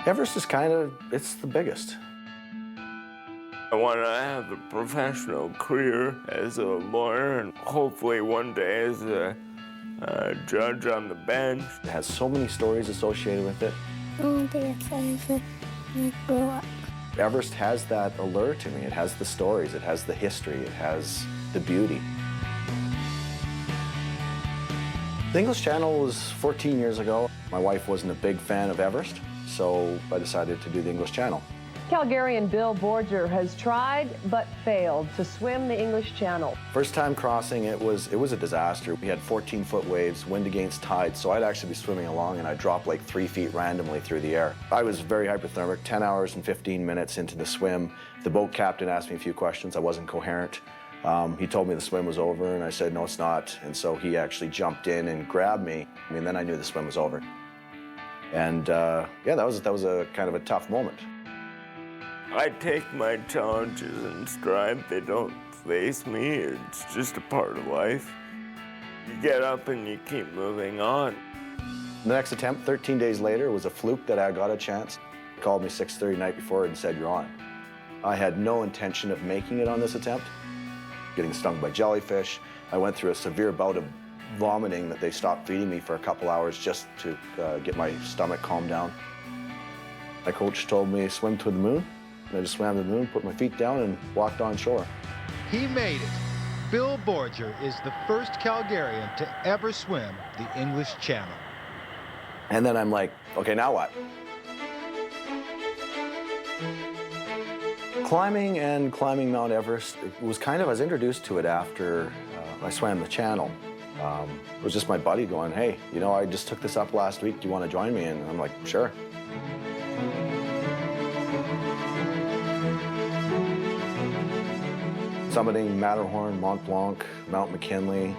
Everest is it's the biggest. I want to have a professional career as a lawyer and hopefully one day as a judge on the bench. It has so many stories associated with it. I want to be a firefighter when I grow up. Everest has that allure to me. It has the stories, it has the history, it has the beauty. The English Channel was 14 years ago. My wife wasn't a big fan of Everest, so I decided to do the English Channel. Calgarian Bill Borger has tried but failed to swim the English Channel. First time crossing, it was a disaster. We had 14-foot waves, wind against tide, so I'd actually be swimming along and I'd drop like 3 feet randomly through the air. I was very hypothermic. 10 hours and 15 minutes into the swim, the boat captain asked me a few questions. I wasn't coherent. He told me the swim was over, and I said, no, it's not. And so he actually jumped in and grabbed me. I mean, then I knew the swim was over. And yeah, that was a kind of a tough moment. I take my challenges in stride. They don't faze me. It's just a part of life. You get up and you keep moving on. The next attempt, 13 days later, was a fluke that I got a chance. He called me 6:30 the night before and said, you're on. I had no intention of making it on this attempt. Getting stung by jellyfish. I went through a severe bout of vomiting that they stopped feeding me for a couple hours just to get my stomach calmed down. My coach told me, swim to the moon. And I just swam to the moon, put my feet down, and walked on shore. He made it. Bill Borger is the first Calgarian to ever swim the English Channel. And then I'm like, okay, now what? Climbing Mount Everest, it was I was introduced to it after I swam the channel. It was just my buddy going, hey, you know, I just took this up last week, do you want to join me? And I'm like, sure. Summiting Matterhorn, Mont Blanc, Mount McKinley,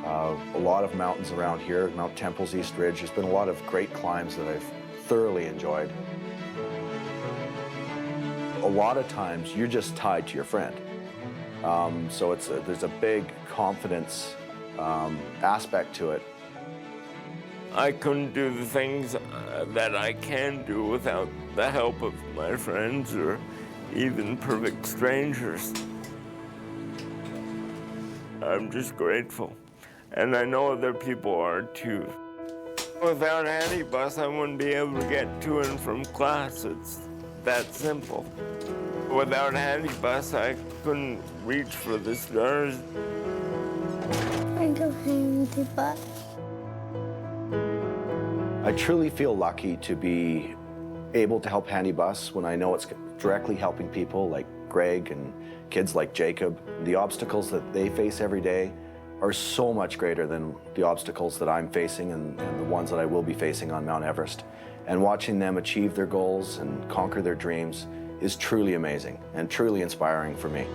a lot of mountains around here, Mount Temple's East Ridge. There's been a lot of great climbs that I've thoroughly enjoyed. A lot of times you're just tied to your friend. So there's a big confidence aspect to it. I couldn't do the things that I can do without the help of my friends or even perfect strangers. I'm just grateful. And I know other people are too. Without HandiBus, I wouldn't be able to get to and from class. It's that simple. Without HandiBus, I couldn't reach for the stars. I go HandiBus. I truly feel lucky to be able to help HandiBus when I know it's directly helping people like Greg and kids like Jacob. The obstacles that they face every day are so much greater than the obstacles that I'm facing and the ones that I will be facing on Mount Everest. And watching them achieve their goals and conquer their dreams is truly amazing and truly inspiring for me.